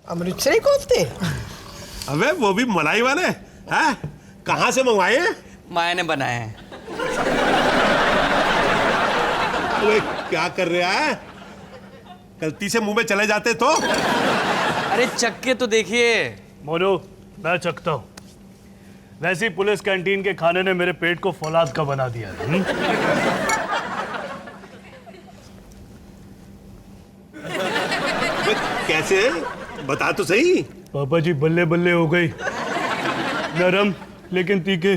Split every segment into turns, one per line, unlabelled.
अमृतसरी कोफ्ते?
अबे वो भी मलाई वाले हैं? कहाँ से मंगवाए हैं?
माया ने बनाए हैं।
अबे क्या कर रहा है? गलती से मुंह में चले जाते तो?
अरे चक्के तो देखिए।
मोनू, मैं चखता हूँ। वैसे ही पुलिस कैंटीन के खाने ने मेरे पेट को फौलाद का बना दिया है।
कैसे? बता तो सही।
पापा जी बल्ले बल्ले हो गई। नरम लेकिन तीखे,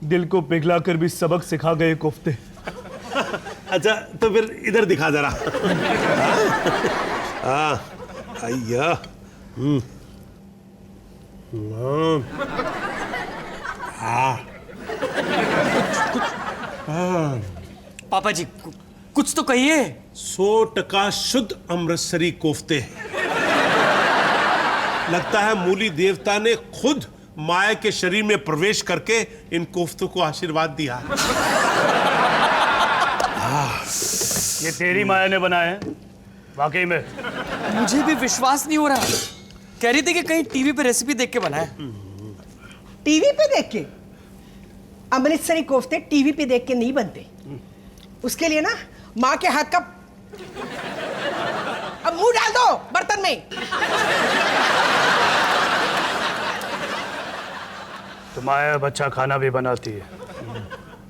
दिल को पिघलाकर भी सबक सिखा गए कोफ्ते।
अच्छा तो फिर इधर दिखा जरा। आइया।
पापा जी कुछ तो कहिए।
100% शुद्ध अमृतसरी कोफ्ते। लगता है मूली देवता ने खुद माया के शरीर में प्रवेश करके इन कोफ्तों को आशीर्वाद दिया।
ये तेरी माया ने बनाए हैं? वाकई में?
मुझे भी विश्वास नहीं हो रहा। कह रही थी कि कहीं टीवी पे रेसिपी देख के बनाए।
टीवी पे देख के? अमृतसरी कोफ्ते टीवी पे देख के नहीं बनते। उसके लिए ना माँ के हाथ का अब मुंह डाल दो बर्तन में।
तो माया अब अच्छा खाना भी बनाती है।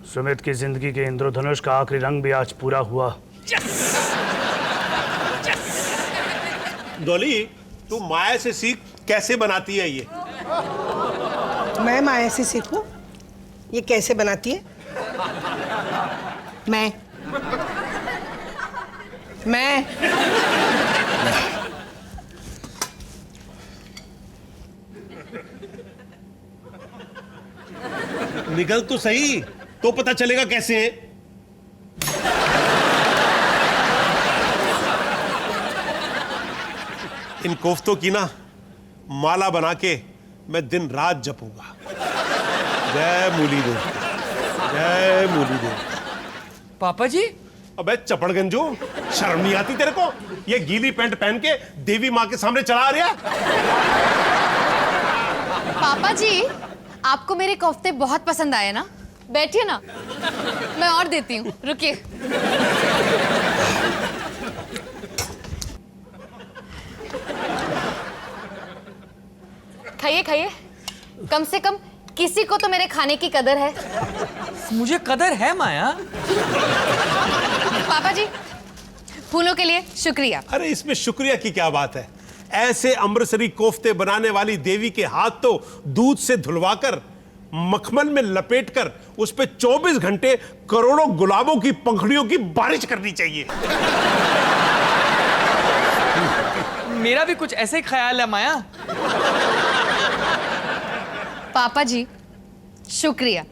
सुमित की जिंदगी के इंद्रधनुष का आखिरी रंग भी आज पूरा हुआ।
डॉली, तू माया से सीख कैसे बनाती है ये।
मैं माया से सीखूं ये कैसे बनाती है? मैं
निकल तो सही, तो पता चलेगा कैसे है। इन कोफ्तों की ना माला बना के मैं दिन रात जपूंगा। जय मूली देवता, जय मूली देवता।
पापा जी
अबे चपड़गंजू, शर्म नहीं आती तेरे को? ये गीली पैंट पहन के देवी माँ के सामने चला आ रहा।
पापा जी आपको मेरे कोफ्ते बहुत पसंद आए ना? बैठिए ना, मैं और देती हूँ, रुकिए। खाइए खाइए, कम से कम किसी को तो मेरे खाने की कदर है।
मुझे कदर है माया।
पापा जी फूलों के लिए शुक्रिया।
अरे इसमें शुक्रिया की क्या बात है? ऐसे अमृतसरी कोफ्ते बनाने वाली देवी के हाथ तो दूध से धुलवाकर मखमल में लपेटकर उस पे 24 घंटे करोड़ों गुलाबों की पंखुड़ियों की बारिश करनी चाहिए।
मेरा भी कुछ ऐसे ही ख्याल है माया।
पापा जी शुक्रिया,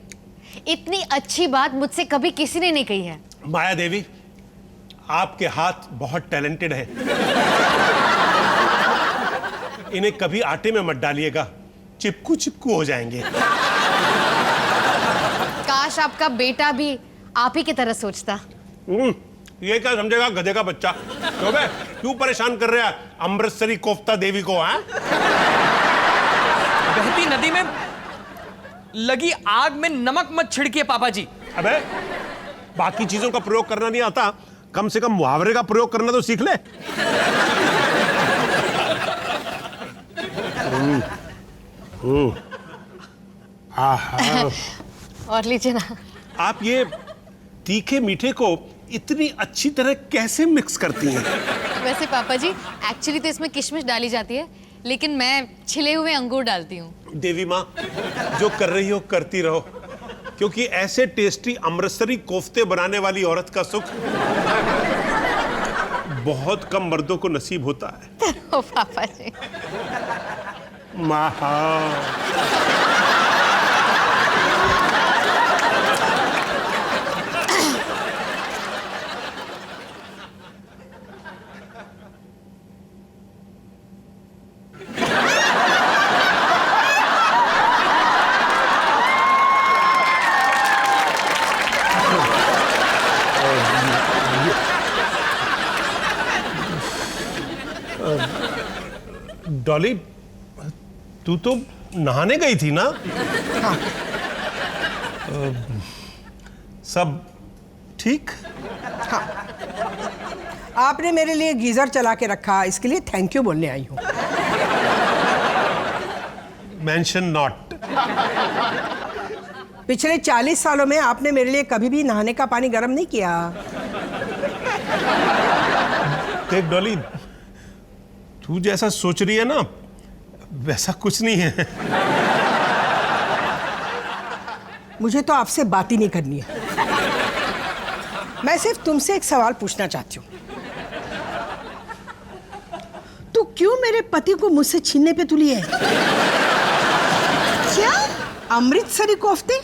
इतनी अच्छी बात मुझसे कभी किसी ने नहीं कही है।
माया देवी, आपके हाथ बहुत टैलेंटेड है। इन्हें कभी आटे में मत डालिएगा, चिपकू चिपकू हो जाएंगे।
काश आपका बेटा भी आप ही की तरह सोचता।
ये क्या समझेगा गधे का बच्चा। तो बे, क्यों परेशान कर रहा है अमृतसरी कोफ्ता देवी को? है
बहती नदी में लगी आग में नमक मत छिड़किए पापा जी।
अबे बाकी चीजों का प्रयोग करना नहीं आता, कम से कम मुहावरे का प्रयोग करना तो सीख ले।
और लीजिए ना।
आप ये तीखे मीठे को इतनी अच्छी तरह कैसे मिक्स करती हैं?
वैसे पापा जी एक्चुअली तो इसमें किशमिश डाली जाती है, लेकिन मैं छिले हुए अंगूर डालती हूँ।
देवी माँ, जो कर रही हो करती रहो, क्योंकि ऐसे टेस्टी अमृतसरी कोफ्ते बनाने वाली औरत का सुख बहुत कम मर्दों को नसीब होता है।
ओ पापा जी।
माँ डॉली, तू तो नहाने गई थी ना?
हाँ।
सब ठीक?
हाँ, आपने मेरे लिए गीजर चला के रखा, इसके लिए थैंक यू बोलने आई हूँ।
Mention not.
पिछले 40 सालों में आपने मेरे लिए कभी भी नहाने का पानी गर्म नहीं किया।
देख डॉली, तू जैसा सोच रही है ना वैसा कुछ नहीं है।
मुझे तो आपसे बात ही नहीं करनी है। मैं सिर्फ तुमसे एक सवाल पूछना चाहती हूँ। तू क्यों मेरे पति को मुझसे छीनने पे तुली है? क्या अमृतसरी कोफ्ते?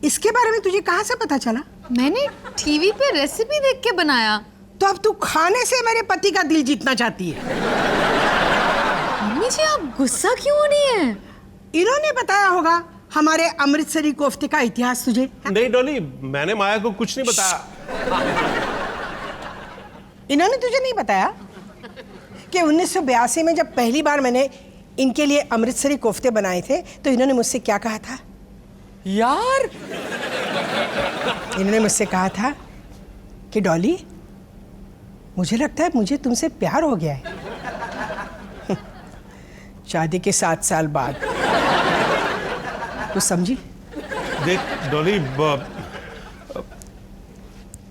इसके बारे में तुझे कहाँ से पता चला?
मैंने टीवी पे रेसिपी देख के बनाया।
तो अब तू खाने से मेरे पति का दिल जीतना चाहती है?
मम्मी जी, आप गुस्सा क्यों हो रही हैं?
इन्होंने बताया होगा हमारे अमृतसरी कोफ्ते का इतिहास तुझे?
नहीं डॉली, मैंने माया को कुछ नहीं बताया।
इन्होंने तुझे नहीं बताया कि 1982 में जब पहली बार मैंने इनके लिए अमृतसरी कोफ्ते बनाए थे तो इन्होंने मुझसे क्या कहा था?
यार,
इन्होंने मुझसे कहा था कि डॉली, मुझे लगता है मुझे तुमसे प्यार हो गया है। शादी के 7 साल बाद। कुछ समझी?
देख डॉली,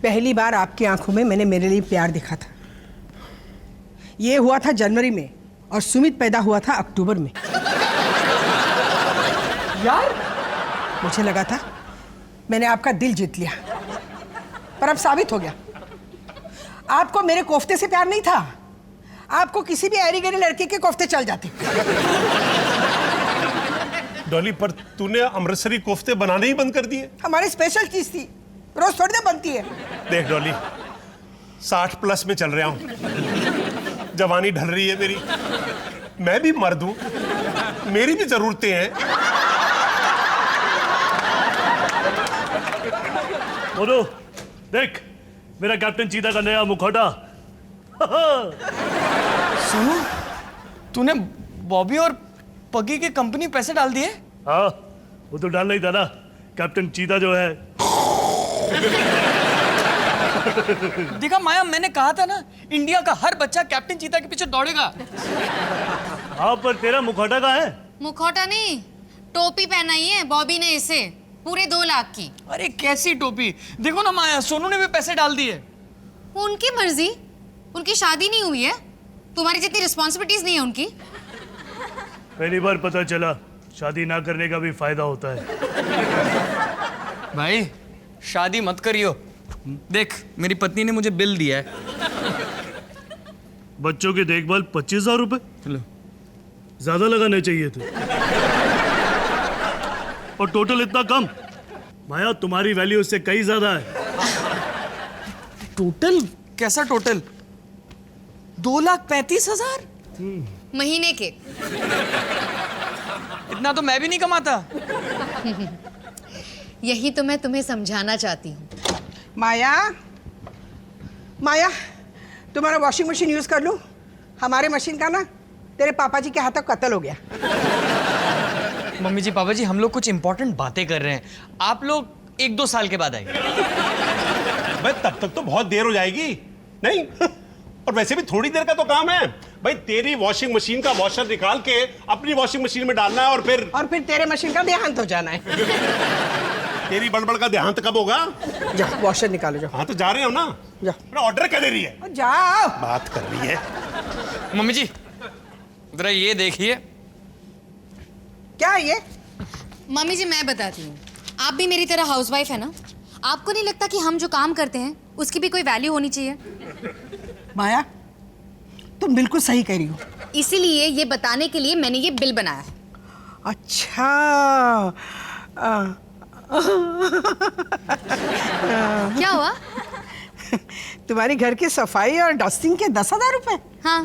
पहली बार आपकी आंखों में मैंने मेरे लिए प्यार देखा था। ये हुआ था जनवरी में और सुमित पैदा हुआ था अक्टूबर में।
यार,
मुझे लगा था मैंने आपका दिल जीत लिया, पर अब साबित हो गया आपको मेरे कोफ्ते से प्यार नहीं था। आपको किसी भी ऐरी गैरी लड़के के कोफ्ते चल जाते।
डॉली, पर तूने अमृतसरी कोफ्ते बनाने ही बंद कर दिए।
हमारी स्पेशल चीज थी, रोज थोड़ी ना बनती है।
देख डॉली, 60 प्लस में चल रहा हूं, जवानी ढल रही है मेरी, मैं भी मर्द हूं, मेरी भी जरूरतें हैं।
बोलो, देख मेरा कैप्टन चीता का नया मुखौटा।
सुनो, तूने बॉबी और पगी के कंपनी पैसे डाल दिए?
हाँ, वो तो डालना ही था ना। कैप्टन चीता जो है।
देखा माया, मैंने कहा था ना, इंडिया का हर बच्चा कैप्टन चीता के पीछे दौड़ेगा।
हाँ, पर तेरा मुखौटा कहाँ है?
मुखौटा नहीं, टोपी पहनाई है बॉबी ने इसे, पूरे 2 लाख की।
अरे कैसी टोपी! देखो ना माया, सोनू ने भी पैसे डाल दिए।
उनकी मर्जी, उनकी शादी नहीं हुई है, तुम्हारी जितनी रिस्पॉन्सिबिलिटीज नहीं है उनकी।
पहली बार पता चला शादी ना करने का भी फायदा होता है।
भाई, शादी मत करियो। देख, मेरी पत्नी ने मुझे बिल दिया है।
बच्चों की देखभाल 25,000 रुपए?
चलो,
ज्यादा लगाने चाहिए थे। और टोटल इतना कम? माया, तुम्हारी वैल्यू उससे कहीं ज्यादा है।
टोटल? कैसा टोटल? 2,35,000
महीने के।
इतना तो मैं भी नहीं कमाता।
यही तो मैं तुम्हें समझाना चाहती हूँ।
माया, माया, तुम्हारा वॉशिंग मशीन यूज कर लूं? हमारे मशीन का ना तेरे पापा जी के हाथों कत्ल हो गया।
मम्मी जी, पापा जी, हम लोग कुछ इंपॉर्टेंट बातें कर रहे हैं। आप लोग 1-2 साल के बाद आइए।
भाई तब तक तो बहुत देर हो जाएगी। नहीं, और वैसे भी थोड़ी देर का तो काम है भाई। तेरी वॉशिंग मशीन का वॉशर निकाल के अपनी वॉशिंग मशीन में डालना है और फिर
तेरे मशीन का देहांत हो जाना है।
तेरी बड़बड़ का देहांत कब होगा?
जाओ वॉशर निकालो, जाओ।
हाँ तो जा रहे हो ना?
जाओ।
मेरा ऑर्डर क्या दे रही है?
जाओ।
बात कर रही है।
मम्मी जी, जरा ये देखिए।
क्या है ये?
मम्मी जी, मैं बताती हूँ, आप भी मेरी तरह हाउसवाइफ है ना? आपको नहीं लगता कि हम जो काम करते हैं उसकी भी कोई वैल्यू होनी चाहिए?
माया, तुम बिल्कुल सही कह रही हो।
इसीलिए ये बताने के लिए मैंने ये बिल बनाया है।
अच्छा।
क्या हुआ?
तुम्हारी घर की सफाई और डस्टिंग के 10,000 रुपए?
हाँ।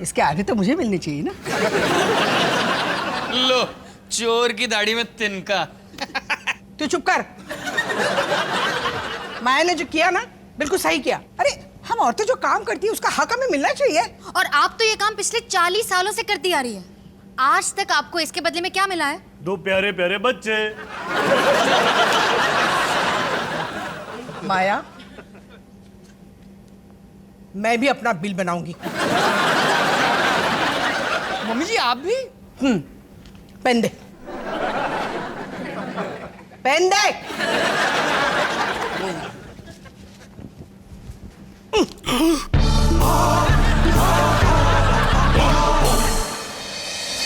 इसके आगे तो मुझे मिलनी चाहिए ना।
लो, चोर की दाढ़ी में तिनका।
तू चुप कर। माया ने जो किया ना बिल्कुल सही किया। अरे हम औरतें जो काम करती है उसका हक हमें मिलना चाहिए।
और आप तो ये काम पिछले 40 सालों से करती आ रही है। आज तक आपको इसके बदले में क्या मिला है?
2 प्यारे प्यारे बच्चे।
माया, मैं भी अपना बिल बनाऊंगी।
मम्मी जी आप भी?
पेन दे, पेन दे।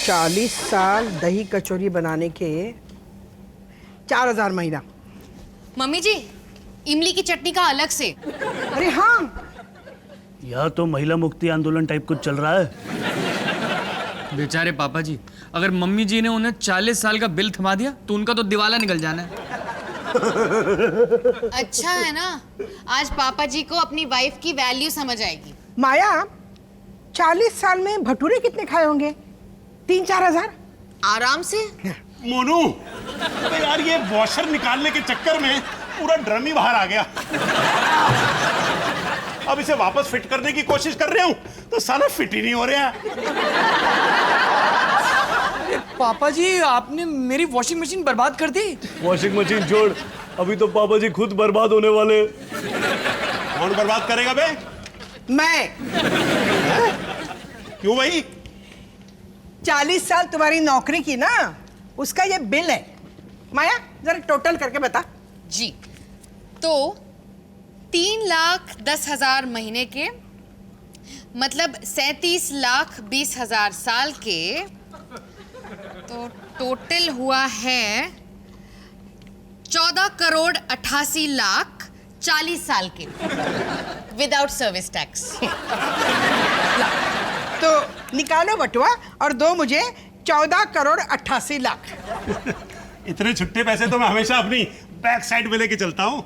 40 साल दही कचौरी बनाने के 4000 महीना।
मम्मी जी, इमली की चटनी का अलग से।
अरे हाँ,
यहाँ तो महिला मुक्ति आंदोलन टाइप कुछ चल रहा है।
बेचारे पापा जी, अगर मम्मी जी ने उन्हें 40 साल का बिल थमा दिया तो उनका तो दिवाला निकल जाना है।
अच्छा है ना, आज पापा जी को अपनी वाइफ की वैल्यू समझ आएगी।
माया 40 साल में भटूरे कितने खाए होंगे? 3-4 हजार
आराम से।
मोनू, अबे यार ये वॉशर निकालने के चक्कर में पूरा ड्रम ही बाहर आ गया। अब इसे वापस फिट करने की कोशिश कर रहे हूं तो साला फिट ही नहीं हो रहा।
पापा जी आपने मेरी वॉशिंग मशीन बर्बाद कर दी।
वॉशिंग मशीन छोड़, अभी तो पापा जी खुद बर्बाद होने वाले।
कौन बर्बाद करेगा बे?
मैं।
क्यों भाई?
40 साल तुम्हारी नौकरी की ना, उसका ये बिल है। माया जरा टोटल करके बता।
जी, तो 3,10,000 महीने के, मतलब 37,20,000 साल के, तो टोटल हुआ है 14,88,40,000 साल के, विदाउट सर्विस टैक्स।
तो निकालो बटुआ और दो मुझे 14,88,00,000।
इतने छुट्टे पैसे तो मैं हमेशा अपनी बैक साइड में लेके चलता हूं।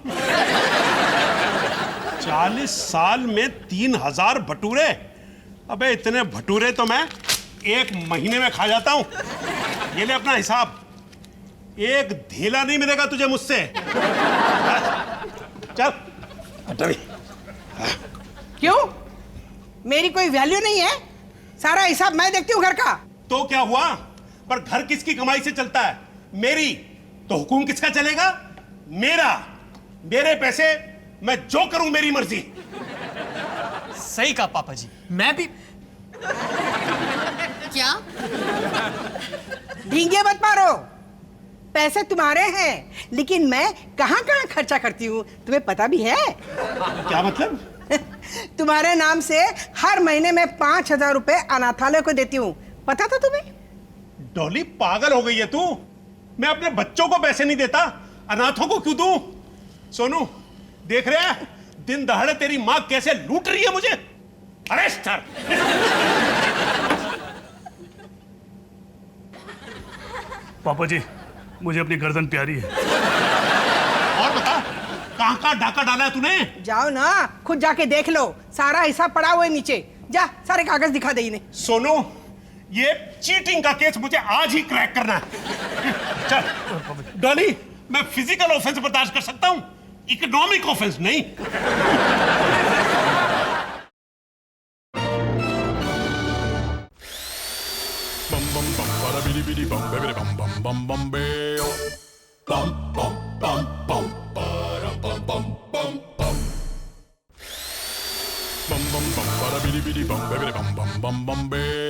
40 साल में 3,000 भटूरे। अबे इतने भटूरे तो मैं 1 महीने में खा जाता हूं। ये ले अपना हिसाब। एक धेला नहीं मिलेगा तुझे मुझसे। चल हट अभी।
क्यों? मेरी कोई वैल्यू नहीं है? सारा हिसाब मैं देखती हूँ घर का।
तो क्या हुआ, पर घर किसकी कमाई से चलता है? मेरी। तो हुकुम किसका चलेगा? मेरा। मेरे पैसे, मैं जो करूं मेरी मर्जी।
सही कहा पापा जी, मैं भी।
क्या?
ढींगे मत मारो। पैसे तुम्हारे हैं, लेकिन मैं कहाँ कहाँ खर्चा करती हूँ तुम्हें पता भी है?
क्या मतलब?
तुम्हारे नाम से हर महीने में 5,000 रुपए अनाथालय को देती हूँ, पता था तुम्हें?
डॉली पागल हो गई है तू। मैं अपने बच्चों को पैसे नहीं देता, अनाथों को क्यों दूं? सोनू देख रहे हैं दिन दहाड़े तेरी माँ कैसे लूट रही है मुझे। अरेस्ट कर।
पापा जी, मुझे अपनी गर्दन प्यारी है।
और बता कहाँ डाका डाला है तूने?
जाओ ना, खुद जाके देख लो, सारा हिसाब पड़ा हुआ है नीचे। जा सारे कागज दिखा दे इन्हें।
सोनू ये चीटिंग का केस मुझे आज ही क्रैक करना है। चल डॉली, मैं फिजिकल ऑफेंस बर्दाश्त कर सकता हूं, इकोनॉमिक ऑफेंस नहीं।
bum bum bum bada bidi bidi bum bidi bum bum bum bum beo bum bum bum bum bada bum bum bum bum bum bum bum bada bidi bidi bum bidi bum bum bum bum beo